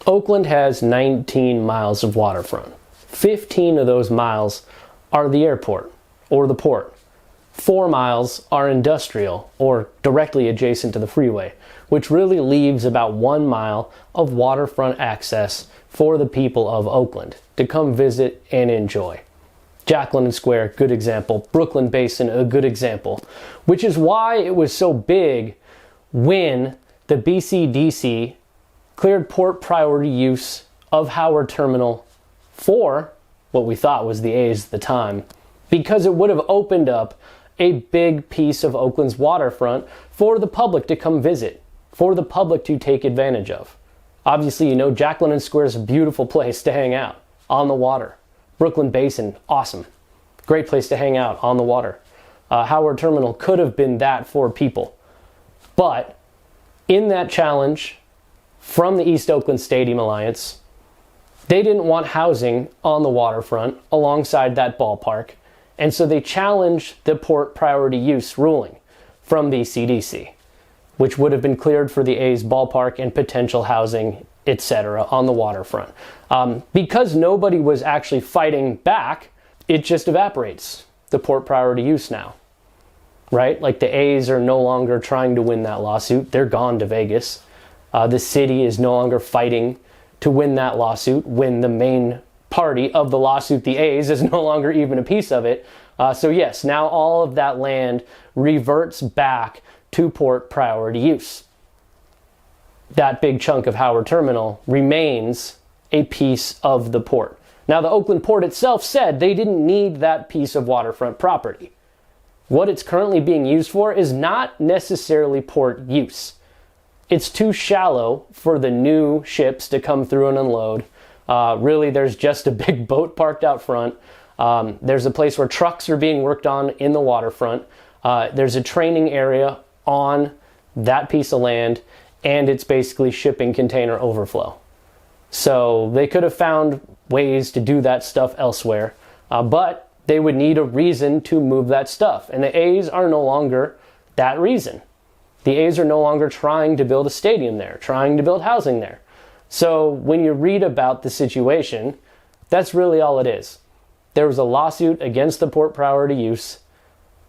Oakland has 19 miles of waterfront. 15 of those miles are the airport or the port. 4 miles are industrial or directly adjacent to the freeway, which really leaves about 1 mile of waterfront access for the people of Oakland to come visit and enjoy. Jacqueline Square, good example. Brooklyn Basin, a good example. Which is why it was so big when the BCDC cleared port priority use of Howard Terminal for what we thought was the A's at the time, because it would have opened up a big piece of Oakland's waterfront for the public to come visit, for the public to take advantage of. Obviously, you know, Jacqueline Square is a beautiful place to hang out on the water. Brooklyn Basin, awesome. Great place to hang out on the water. Howard Terminal could have been that for people. But in that challenge from the East Oakland Stadium Alliance, they didn't want housing on the waterfront alongside that ballpark, and so they challenged the port priority use ruling from BCDC, which would have been cleared for the A's ballpark and potential housing, etc. on the waterfront. Because nobody was actually fighting back, it just evaporates, the port priority use now. Right? Like the A's are no longer trying to win that lawsuit. They're gone to Vegas. The city is no longer fighting to win that lawsuit when the main party of the lawsuit, the A's, is no longer even a piece of it. So yes, now all of that land reverts back to port priority use. That big chunk of Howard Terminal remains a piece of the port. Now, the Oakland Port itself said they didn't need that piece of waterfront property. What it's currently being used for is not necessarily port use. It's too shallow for the new ships to come through and unload. Really, there's just a big boat parked out front. There's a place where trucks are being worked on in the waterfront. There's a training area on that piece of land, and it's basically shipping container overflow. So they could have found ways to do that stuff elsewhere, but they would need a reason to move that stuff. And the A's are no longer that reason. The A's are no longer trying to build a stadium there, trying to build housing there. So when you read about the situation, that's really all it is. There was a lawsuit against the port priority use.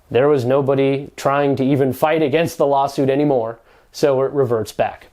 There was nobody trying to even fight against the lawsuit anymore, so it reverts back.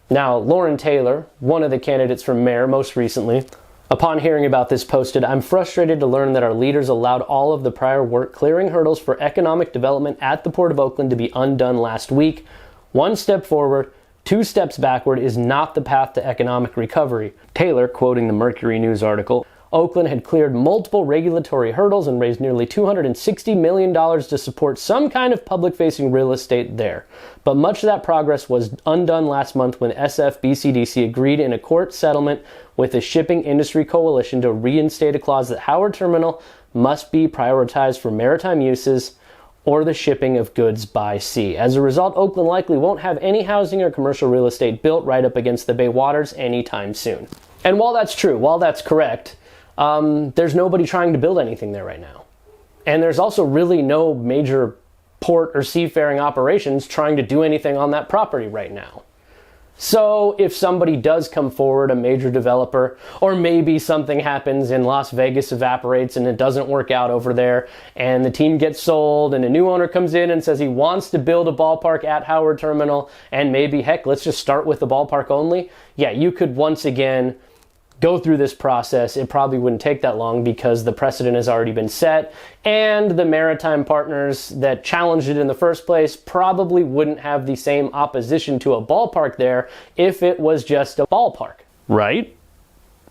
Now, Lauren Taylor, one of the candidates for mayor most recently, upon hearing about this, posted, "I'm frustrated to learn that our leaders allowed all of the prior work clearing hurdles for economic development at the Port of Oakland to be undone last week. 1 step forward, 2 steps backward is not the path to economic recovery." Taylor, quoting the Mercury News article, Oakland had cleared multiple regulatory hurdles and raised nearly $260 million to support some kind of public-facing real estate there. But much of that progress was undone last month when SF-BCDC agreed in a court settlement with the Shipping Industry Coalition to reinstate a clause that Howard Terminal must be prioritized for maritime uses or the shipping of goods by sea. As a result, Oakland likely won't have any housing or commercial real estate built right up against the bay waters anytime soon. And while that's true, while that's correct, there's nobody trying to build anything there right now. And there's also really no major port or seafaring operations trying to do anything on that property right now. So if somebody does come forward, a major developer, or maybe something happens and Las Vegas evaporates and it doesn't work out over there, and the team gets sold and a new owner comes in and says he wants to build a ballpark at Howard Terminal, and maybe, heck, let's just start with the ballpark only. Yeah, you could once again go through this process. It probably wouldn't take that long because the precedent has already been set, and the maritime partners that challenged it in the first place probably wouldn't have the same opposition to a ballpark there if it was just a ballpark. Right?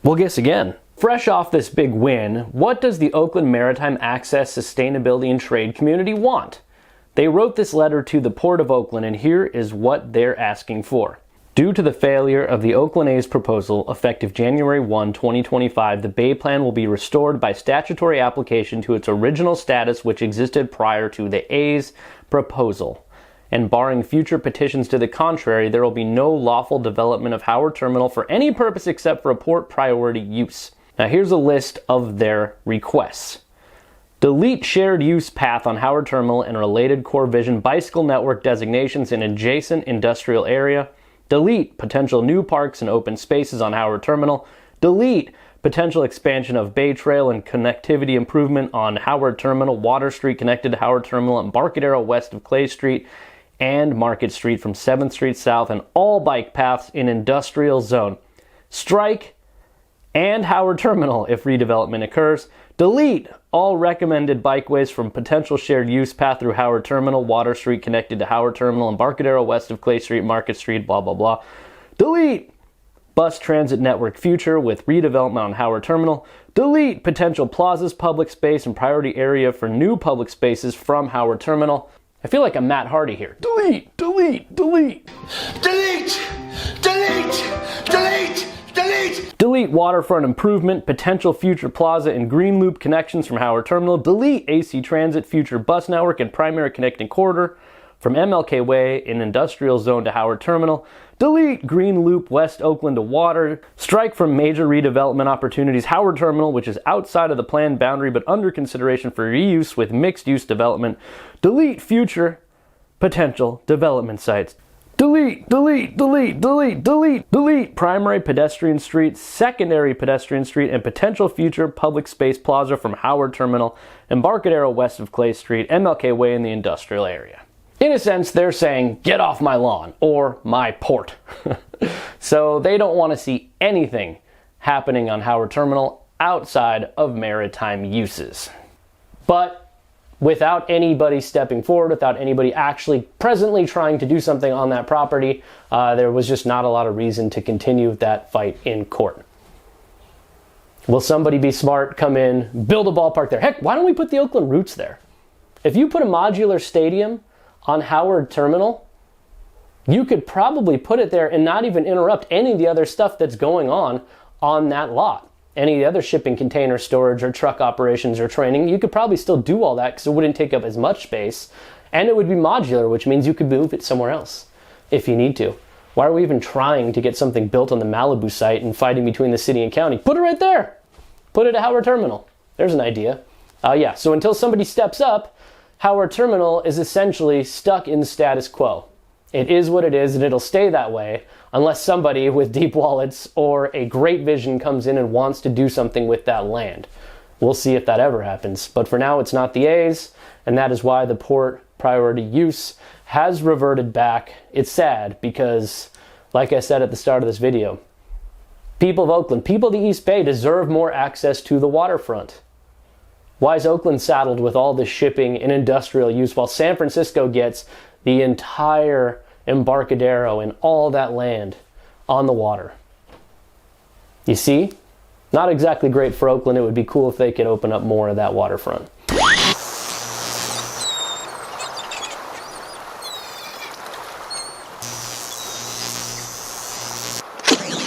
We'll guess again. Fresh off this big win, what does the Oakland Maritime Access, Sustainability, and Trade community want? They wrote this letter to the Port of Oakland, and here is what they're asking for. Due to the failure of the Oakland A's proposal, effective January 1, 2025, the Bay Plan will be restored by statutory application to its original status which existed prior to the A's proposal. And barring future petitions to the contrary, there will be no lawful development of Howard Terminal for any purpose except for a port priority use. Now here's a list of their requests. Delete shared use path on Howard Terminal and related Core Vision bicycle network designations in adjacent industrial area. Delete potential new parks and open spaces on Howard Terminal. Delete potential expansion of Bay Trail and connectivity improvement on Howard Terminal, Water Street connected to Howard Terminal, Embarcadero west of Clay Street, and Market Street from 7th Street south, and all bike paths in industrial zone. Strike and Howard Terminal if redevelopment occurs. Delete all recommended bikeways from potential shared use path through Howard Terminal, Water Street connected to Howard Terminal, Embarcadero west of Clay Street, Market Street, blah, blah, blah. Delete bus transit network future with redevelopment on Howard Terminal. Delete potential plazas, public space, and priority area for new public spaces from Howard Terminal. I feel like I'm Matt Hardy here. Delete, delete, delete. Delete! Delete! Delete! Delete! Delete waterfront improvement, potential future plaza and green loop connections from Howard Terminal. Delete AC Transit future bus network and primary connecting corridor from MLK Way in industrial zone to Howard Terminal. Delete green loop west Oakland to Water. Strike from major redevelopment opportunities Howard Terminal, which is outside of the planned boundary but under consideration for reuse with mixed use development. Delete future potential development sites. Delete, delete, delete, delete, delete, delete primary pedestrian street, secondary pedestrian street, and potential future public space plaza from Howard Terminal, Embarcadero west of Clay Street, MLK Way in the industrial area. In a sense, they're saying, get off my lawn, or my port. So they don't want to see anything happening on Howard Terminal outside of maritime uses. But without anybody stepping forward, without anybody actually presently trying to do something on that property, there was just not a lot of reason to continue that fight in court. Will somebody be smart, come in, build a ballpark there? Heck, why don't we put the Oakland Roots there? If you put a modular stadium on Howard Terminal, you could probably put it there and not even interrupt any of the other stuff that's going on that lot. Any of the other shipping container storage or truck operations or training, you could probably still do all that because it wouldn't take up as much space, and it would be modular, which means you could move it somewhere else if you need to. Why are we even trying to get something built on the Malibu site and fighting between the city and county? Put it right there. Put it at Howard Terminal. There's an idea. So until somebody steps up, Howard Terminal is essentially stuck in status quo. It is what it is, and it'll stay that way unless somebody with deep wallets or a great vision comes in and wants to do something with that land. We'll see if that ever happens. But for now, it's not the A's, and that is why the port priority use has reverted back. It's sad because, like I said at the start of this video, people of Oakland, people of the East Bay deserve more access to the waterfront. Why is Oakland saddled with all this shipping and industrial use while San Francisco gets the entire Embarcadero and all that land on the water? You see? Not exactly great for Oakland. It would be cool if they could open up more of that waterfront.